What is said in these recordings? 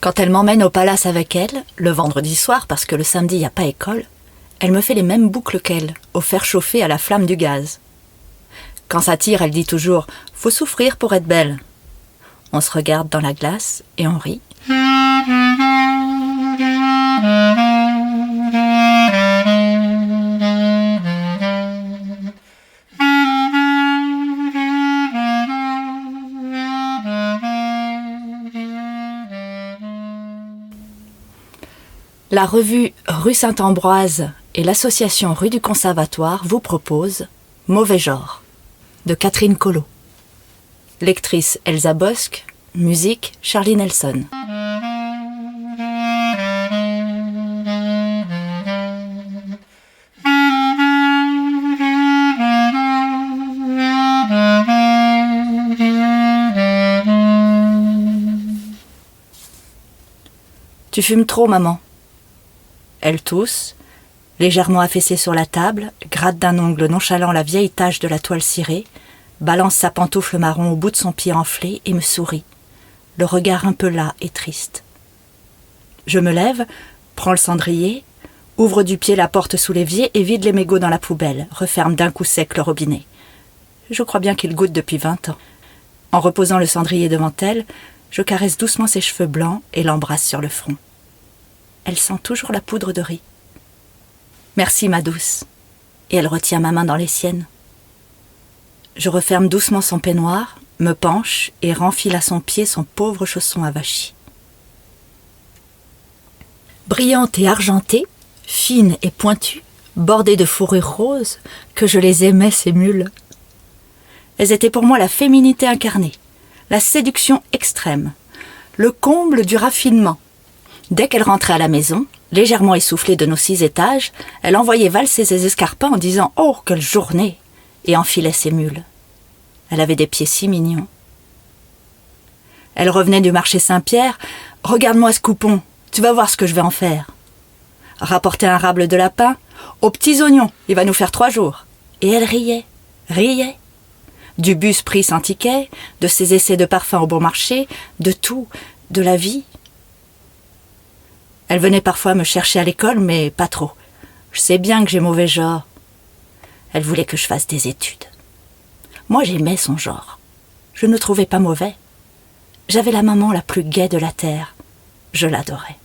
Quand elle m'emmène au palace avec elle, le vendredi soir, parce que le samedi il n'y a pas école, elle me fait les mêmes boucles qu'elle, au fer chauffer à la flamme du gaz. Quand ça tire, elle dit toujours « Faut souffrir pour être belle ». On se regarde dans la glace et on rit. La revue Rue Saint-Ambroise et l'association Rue du Conservatoire vous proposent Mauvais genre de Catherine Collot. Lectrice Elsa Bosque, musique Charlie Nelson. Tu fumes trop, maman. Elle tousse, légèrement affaissée sur la table, gratte d'un ongle nonchalant la vieille tache de la toile cirée, balance sa pantoufle marron au bout de son pied enflé et me sourit, le regard un peu las et triste. Je me lève, prends le cendrier, ouvre du pied la porte sous l'évier et vide les mégots dans la poubelle, referme d'un coup sec le robinet. Je crois bien qu'il goûte depuis 20 ans. En reposant le cendrier devant elle, je caresse doucement ses cheveux blancs et l'embrasse sur le front. Elle sent toujours la poudre de riz. « Merci, ma douce. » Et elle retient ma main dans les siennes. Je referme doucement son peignoir, me penche et renfile à son pied son pauvre chausson avachi. Brillante et argentée, fine et pointue, bordée de fourrure rose, que je les aimais, ces mules. Elles étaient pour moi la féminité incarnée, la séduction extrême, le comble du raffinement. Dès qu'elle rentrait à la maison, légèrement essoufflée de nos 6 étages, elle envoyait valser ses escarpins en disant « Oh, quelle journée !» et enfilait ses mules. Elle avait des pieds si mignons. Elle revenait du marché Saint-Pierre. « Regarde-moi ce coupon, tu vas voir ce que je vais en faire. » Rapportait un rable de lapin. « Aux petits oignons, il va nous faire 3 jours. » Et elle riait, riait. Du bus pris sans ticket, de ses essais de parfum au bon marché, de tout, de la vie. Elle venait parfois me chercher à l'école, mais pas trop. Je sais bien que j'ai mauvais genre. Elle voulait que je fasse des études. Moi, j'aimais son genre. Je ne le trouvais pas mauvais. J'avais la maman la plus gaie de la terre. Je l'adorais.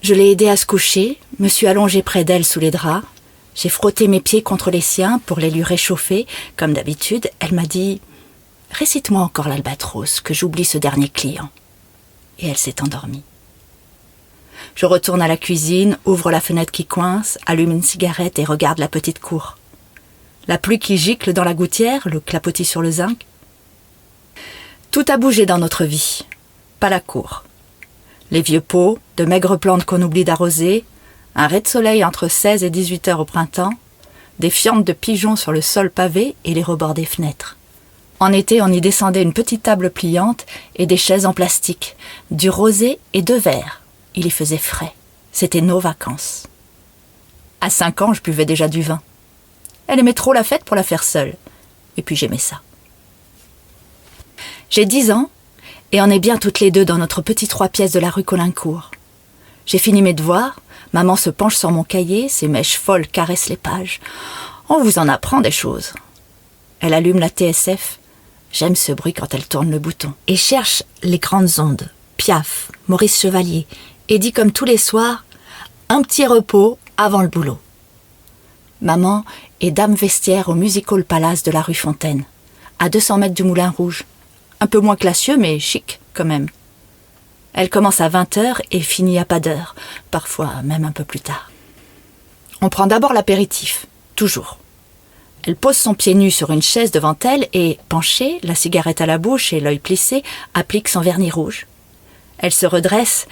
Je l'ai aidée à se coucher, me suis allongée près d'elle sous les draps. J'ai frotté mes pieds contre les siens pour les lui réchauffer. Comme d'habitude, elle m'a dit « Récite-moi encore l'Albatros, que j'oublie ce dernier client. » Et elle s'est endormie. Je retourne à la cuisine, ouvre la fenêtre qui coince, allume une cigarette et regarde la petite cour. La pluie qui gicle dans la gouttière, le clapotis sur le zinc. Tout a bougé dans notre vie, pas la cour. Les vieux pots, de maigres plantes qu'on oublie d'arroser, un ray de soleil entre 16 et 18 heures au printemps, des fientes de pigeons sur le sol pavé et les rebords des fenêtres. En été, on y descendait une petite table pliante et des chaises en plastique, du rosé et 2 verres. Il y faisait frais. C'était nos vacances. À 5 ans, je buvais déjà du vin. Elle aimait trop la fête pour la faire seule. Et puis j'aimais ça. J'ai 10 ans et on est bien toutes les deux dans notre petit 3 pièces de la rue Colincourt. J'ai fini mes devoirs. Maman se penche sur mon cahier, ses mèches folles caressent les pages. On vous en apprend des choses. Elle allume la TSF. J'aime ce bruit quand elle tourne le bouton. Et cherche les grandes ondes. Piaf, Maurice Chevalier. Et dit comme tous les soirs, un petit repos avant le boulot. Maman est dame vestiaire au Music Hall Palace de la rue Fontaine, à 200 mètres du Moulin Rouge. Un peu moins classieux, mais chic quand même. Elle commence à 20h et finit à pas d'heure, parfois même un peu plus tard. On prend d'abord l'apéritif, toujours. Elle pose son pied nu sur une chaise devant elle et, penchée, la cigarette à la bouche et l'œil plissé, applique son vernis rouge. Elle se redresse,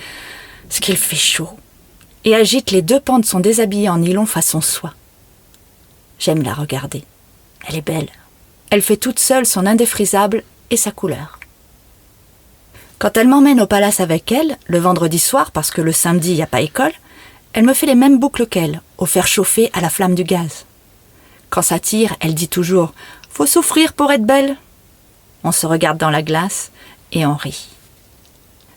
ce qu'il fait chaud, et agite les 2 pans de son déshabillé en nylon façon soie. J'aime la regarder. Elle est belle. Elle fait toute seule son indéfrisable et sa couleur. Quand elle m'emmène au palace avec elle, le vendredi soir, parce que le samedi, il n'y a pas école, elle me fait les mêmes boucles qu'elle, au fer chauffer à la flamme du gaz. Quand ça tire, elle dit toujours « Faut souffrir pour être belle ». On se regarde dans la glace, et on rit.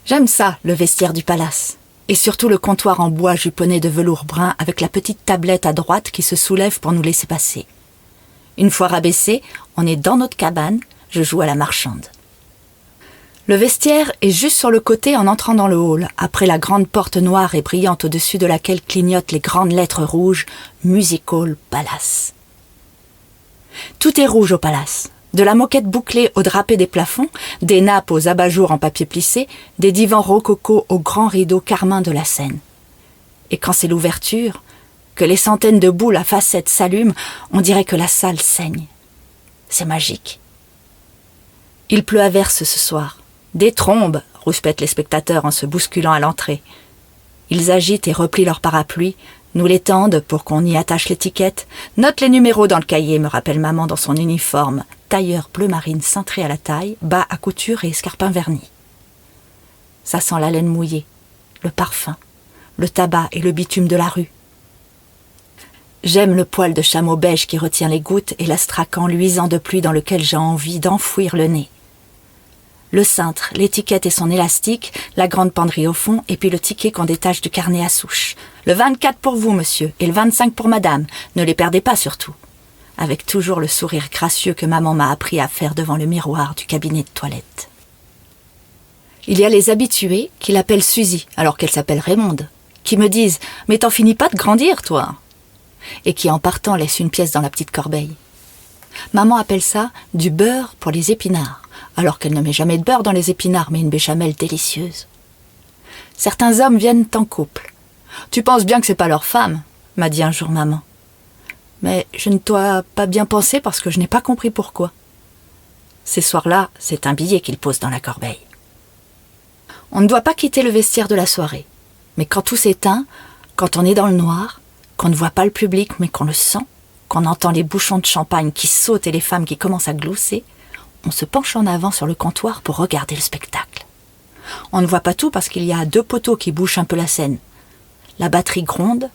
J'aime ça, le vestiaire du palace. Et surtout le comptoir en bois juponné de velours brun avec la petite tablette à droite qui se soulève pour nous laisser passer. Une fois rabaissé, on est dans notre cabane, je joue à la marchande. Le vestiaire est juste sur le côté en entrant dans le hall, après la grande porte noire et brillante au-dessus de laquelle clignotent les grandes lettres rouges « Music Hall Palace ». Tout est rouge au palace. De la moquette bouclée au drapé des plafonds, des nappes aux abat-jours en papier plissé, des divans rococo aux grands rideaux carmin de la scène. Et quand c'est l'ouverture, que les centaines de boules à facettes s'allument, on dirait que la salle saigne. C'est magique. Il pleut à verse ce soir. Des trombes, rouspètent les spectateurs en se bousculant à l'entrée. Ils agitent et replient leurs parapluies, nous les tendent pour qu'on y attache l'étiquette, note les numéros dans le cahier, me rappelle maman dans son uniforme, tailleur bleu marine cintré à la taille, bas à couture et escarpin vernis. Ça sent la laine mouillée, le parfum, le tabac et le bitume de la rue. J'aime le poil de chameau beige qui retient les gouttes et l'astracan luisant de pluie dans lequel j'ai envie d'enfouir le nez. Le cintre, l'étiquette et son élastique, la grande penderie au fond, et puis le ticket qu'on détache du carnet à souche. Le 24 pour vous, monsieur, et le 25 pour madame. Ne les perdez pas, surtout. Avec toujours le sourire gracieux que maman m'a appris à faire devant le miroir du cabinet de toilette. Il y a les habitués qui l'appellent Suzy, alors qu'elle s'appelle Raymonde, qui me disent « Mais t'en finis pas de grandir, toi !» et qui, en partant, laissent une pièce dans la petite corbeille. Maman appelle ça du beurre pour les épinards, alors qu'elle ne met jamais de beurre dans les épinards, mais une béchamel délicieuse. Certains hommes viennent en couple. « Tu penses bien que c'est pas leur femme ?» m'a dit un jour maman. Mais je ne dois pas bien penser parce que je n'ai pas compris pourquoi. Ces soirs-là, c'est un billet qu'ils posent dans la corbeille. On ne doit pas quitter le vestiaire de la soirée. Mais quand tout s'éteint, quand on est dans le noir, qu'on ne voit pas le public mais qu'on le sent, qu'on entend les bouchons de champagne qui sautent et les femmes qui commencent à glousser, on se penche en avant sur le comptoir pour regarder le spectacle. On ne voit pas tout parce qu'il y a 2 poteaux qui bouchent un peu la scène. La batterie gronde,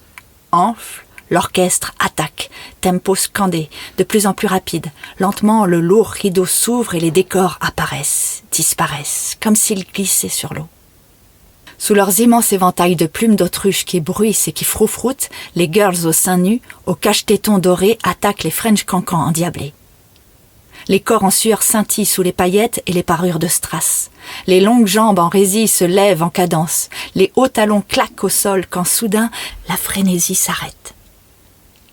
enfle, l'orchestre attaque, tempo scandé, de plus en plus rapide. Lentement, le lourd rideau s'ouvre et les décors apparaissent, disparaissent, comme s'ils glissaient sur l'eau. Sous leurs immenses éventails de plumes d'autruche qui bruissent et qui froufroutent, les girls aux seins nus, aux cache-tétons dorés, attaquent les French cancans endiablés. Les corps en sueur scintillent sous les paillettes et les parures de strass. Les longues jambes en résille se lèvent en cadence. Les hauts talons claquent au sol quand soudain la frénésie s'arrête.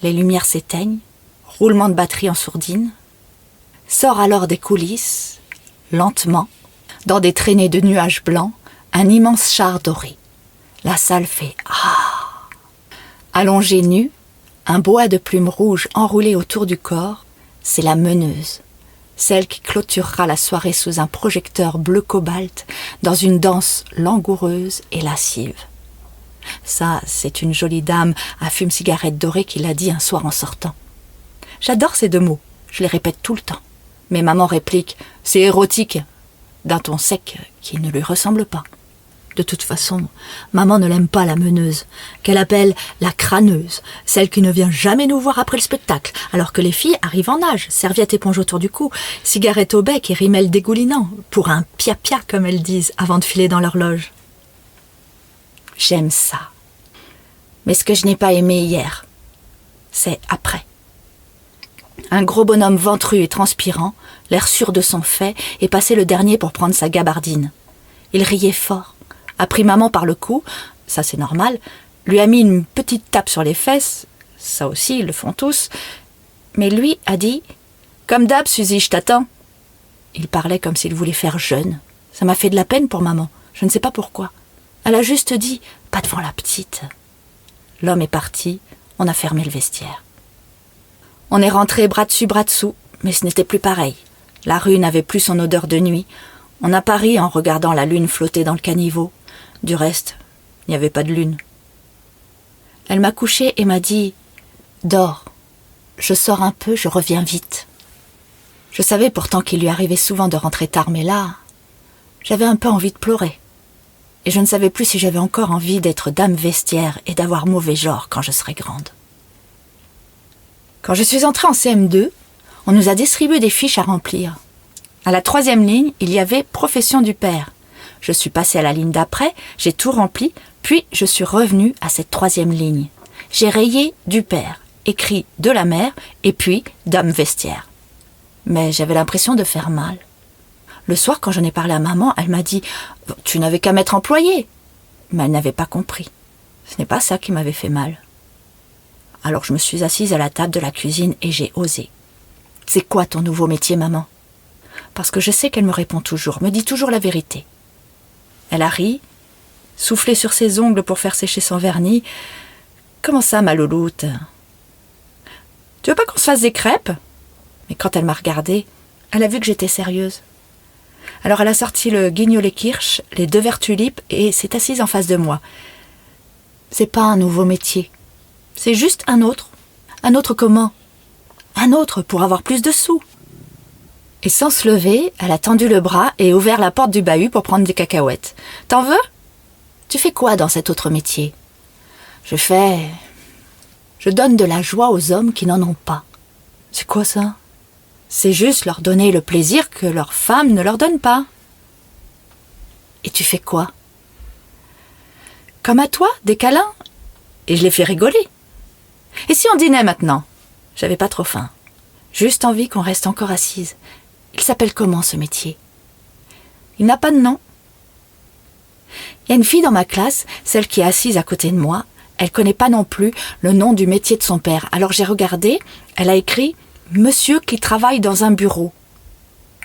Les lumières s'éteignent, roulement de batterie en sourdine. Sort alors des coulisses, lentement, dans des traînées de nuages blancs, un immense char doré. La salle fait « Ah !» Allongée nue, un boa de plumes rouges enroulé autour du corps, c'est la meneuse, celle qui clôturera la soirée sous un projecteur bleu cobalt dans une danse langoureuse et lascive. Ça, c'est une jolie dame à fume-cigarette dorée qui l'a dit un soir en sortant. J'adore ces 2 mots, je les répète tout le temps. Mais maman réplique « C'est érotique !» d'un ton sec qui ne lui ressemble pas. De toute façon, maman ne l'aime pas la meneuse, qu'elle appelle la crâneuse, celle qui ne vient jamais nous voir après le spectacle, alors que les filles arrivent en nage, serviette éponge autour du cou, cigarette au bec et rimel dégoulinant, pour un pia-pia comme elles disent, avant de filer dans leur loge. J'aime ça. Mais ce que je n'ai pas aimé hier, c'est après. Un gros bonhomme ventru et transpirant, l'air sûr de son fait, est passé le dernier pour prendre sa gabardine. Il riait fort, a pris maman par le cou, ça c'est normal, lui a mis une petite tape sur les fesses, ça aussi ils le font tous, mais lui a dit « Comme d'hab, Suzy, je t'attends ». Il parlait comme s'il voulait faire jeune. Ça m'a fait de la peine pour maman, je ne sais pas pourquoi. Elle a juste dit « Pas devant la petite ». L'homme est parti, on a fermé le vestiaire. On est rentré bras dessus, bras dessous, mais ce n'était plus pareil. La rue n'avait plus son odeur de nuit. On a pari en regardant la lune flotter dans le caniveau. Du reste, il n'y avait pas de lune. Elle m'a couchée et m'a dit « Dors, je sors un peu, je reviens vite ». Je savais pourtant qu'il lui arrivait souvent de rentrer tard, mais là, j'avais un peu envie de pleurer. Et je ne savais plus si j'avais encore envie d'être dame vestiaire et d'avoir mauvais genre quand je serais grande. Quand je suis entrée en CM2, on nous a distribué des fiches à remplir. À la 3e ligne, il y avait « Profession du père ». Je suis passée à la ligne d'après, j'ai tout rempli, puis je suis revenue à cette 3e ligne. J'ai rayé « du père », écrit « de la mère » et puis « dame vestiaire ». Mais j'avais l'impression de faire mal. Le soir, quand j'en ai parlé à maman, elle m'a dit « Tu n'avais qu'à m'être employée ». Mais elle n'avait pas compris. Ce n'est pas ça qui m'avait fait mal. Alors je me suis assise à la table de la cuisine et j'ai osé. « C'est quoi ton nouveau métier, maman ?» Parce que je sais qu'elle me répond toujours, me dit toujours la vérité. Elle a ri, soufflé sur ses ongles pour faire sécher son vernis. « Comment ça, ma louloute ? Tu veux pas qu'on se fasse des crêpes ?» Mais quand elle m'a regardée, elle a vu que j'étais sérieuse. Alors elle a sorti le guignolet kirsch, les 2 verres tulipes et s'est assise en face de moi. C'est pas un nouveau métier. C'est juste un autre. Un autre comment ? Un autre pour avoir plus de sous. Et sans se lever, elle a tendu le bras et ouvert la porte du bahut pour prendre des cacahuètes. T'en veux ? Tu fais quoi dans cet autre métier ? Je donne de la joie aux hommes qui n'en ont pas. C'est quoi ça ? C'est juste leur donner le plaisir que leur femme ne leur donne pas. Et tu fais quoi ? Comme à toi, des câlins. Et je les fais rigoler. Et si on dînait maintenant ? J'avais pas trop faim. Juste envie qu'on reste encore assise. Il s'appelle comment ce métier ? Il n'a pas de nom. Il y a une fille dans ma classe, celle qui est assise à côté de moi. Elle connaît pas non plus le nom du métier de son père. Alors j'ai regardé, elle a écrit « Monsieur qui travaille dans un bureau ».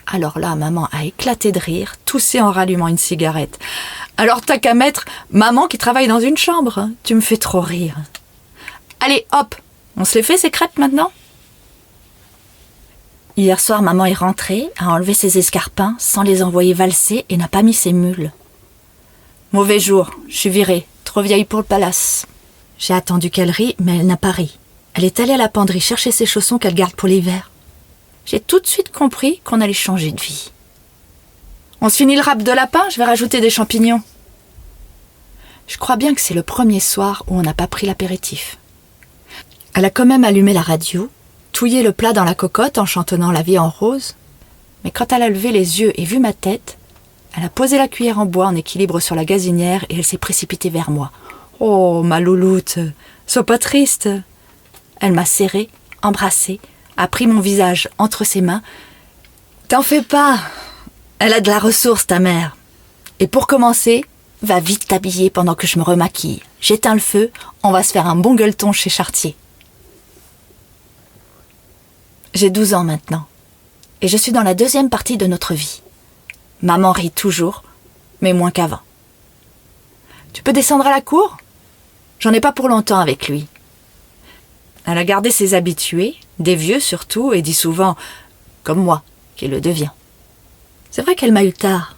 Alors là, maman a éclaté de rire, toussé en rallumant une cigarette. Alors t'as qu'à mettre « Maman qui travaille dans une chambre ». Tu me fais trop rire. Allez, hop, on se les fait ces crêpes maintenant ? Hier soir, maman est rentrée, a enlevé ses escarpins sans les envoyer valser et n'a pas mis ses mules. Mauvais jour, je suis virée, trop vieille pour le palace. J'ai attendu qu'elle rie, mais elle n'a pas ri. Elle est allée à la penderie chercher ses chaussons qu'elle garde pour l'hiver. J'ai tout de suite compris qu'on allait changer de vie. On se finit le râpe de lapin, je vais rajouter des champignons. Je crois bien que c'est le premier soir où on n'a pas pris l'apéritif. Elle a quand même allumé la radio, touillé le plat dans la cocotte en chantonnant La vie en rose. Mais quand elle a levé les yeux et vu ma tête, elle a posé la cuillère en bois en équilibre sur la gazinière et elle s'est précipitée vers moi. « Oh, ma louloute, sois pas triste !» Elle m'a serrée, embrassée, a pris mon visage entre ses mains. « T'en fais pas, elle a de la ressource, ta mère. Et pour commencer, va vite t'habiller pendant que je me remaquille. J'éteins le feu, on va se faire un bon gueuleton chez Chartier. » J'ai 12 ans maintenant, et je suis dans la 2e partie de notre vie. Maman rit toujours, mais moins qu'avant. « Tu peux descendre à la cour ? J'en ai pas pour longtemps avec lui. » Elle a gardé ses habitués, des vieux surtout, et dit souvent « comme moi, qui le devient ». C'est vrai qu'elle m'a eu tard,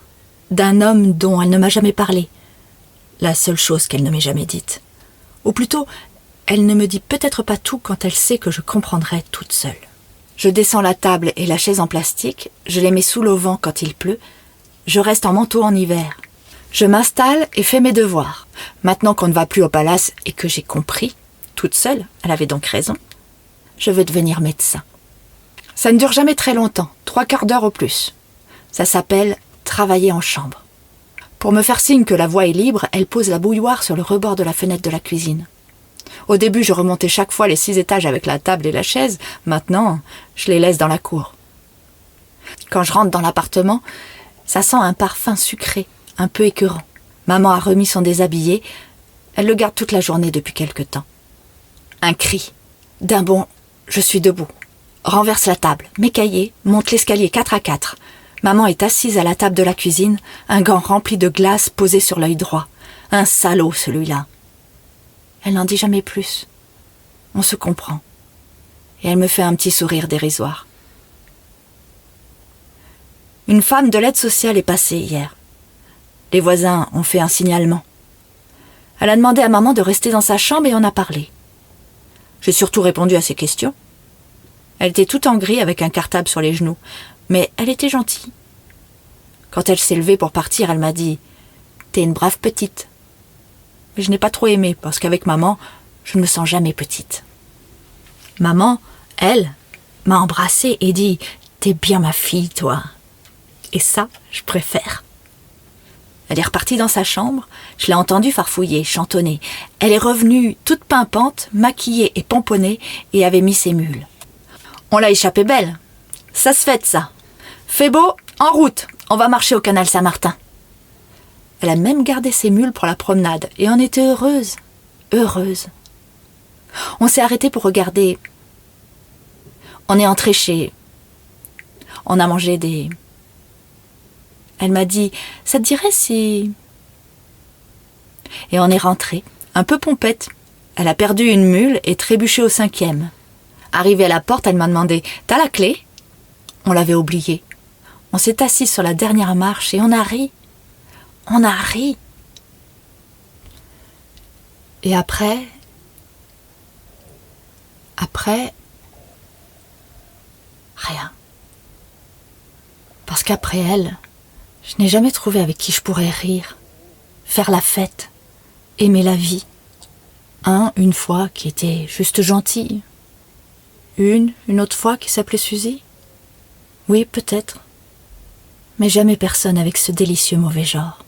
d'un homme dont elle ne m'a jamais parlé. La seule chose qu'elle ne m'ait jamais dite. Ou plutôt, elle ne me dit peut-être pas tout quand elle sait que je comprendrai toute seule. Je descends la table et la chaise en plastique, je les mets sous l'auvent quand il pleut, je reste en manteau en hiver. Je m'installe et fais mes devoirs. Maintenant qu'on ne va plus au palace et que j'ai compris, toute seule, elle avait donc raison, je veux devenir médecin. Ça ne dure jamais très longtemps, 3/4 d'heure au plus. Ça s'appelle travailler en chambre. Pour me faire signe que la voie est libre, elle pose la bouilloire sur le rebord de la fenêtre de la cuisine. Au début, je remontais chaque fois les 6 étages avec la table et la chaise. Maintenant, je les laisse dans la cour. Quand je rentre dans l'appartement, ça sent un parfum sucré, un peu écœurant. Maman a remis son déshabillé. Elle le garde toute la journée depuis quelque temps. Un cri. D'un bond, je suis debout. Renverse la table, mes cahiers, monte l'escalier 4 à 4. Maman est assise à la table de la cuisine, un gant rempli de glace posé sur l'œil droit. Un salaud, celui-là. Elle n'en dit jamais plus. On se comprend. Et elle me fait un petit sourire dérisoire. Une femme de l'aide sociale est passée hier. Les voisins ont fait un signalement. Elle a demandé à maman de rester dans sa chambre et on a parlé. J'ai surtout répondu à ses questions. Elle était toute en gris avec un cartable sur les genoux, mais elle était gentille. Quand elle s'est levée pour partir, elle m'a dit « T'es une brave petite ». Mais je n'ai pas trop aimé, parce qu'avec maman, je ne me sens jamais petite. Maman, elle, m'a embrassée et dit « T'es bien ma fille, toi ». Et ça, je préfère. Elle est repartie dans sa chambre, je l'ai entendue farfouiller, chantonner. Elle est revenue toute pimpante, maquillée et pomponnée, et avait mis ses mules. On l'a échappé belle. Ça se fait, ça. Fais beau, en route, on va marcher au canal Saint-Martin. Elle a même gardé ses mules pour la promenade, et en était heureuse. Heureuse. On s'est arrêté pour regarder. On est entré chez... On a mangé des... Elle m'a dit, ça te dirait si... Et on est rentré, un peu pompette. Elle a perdu une mule et trébuché au 5e. Arrivée à la porte, elle m'a demandé, t'as la clé? On l'avait oubliée. On s'est assis sur la dernière marche et on a ri. On a ri. Et après, rien. Parce qu'après elle, je n'ai jamais trouvé avec qui je pourrais rire, faire la fête, aimer la vie. Une fois qui était juste gentille. Une autre fois qui s'appelait Suzy. Oui, peut-être. Mais jamais personne avec ce délicieux mauvais genre.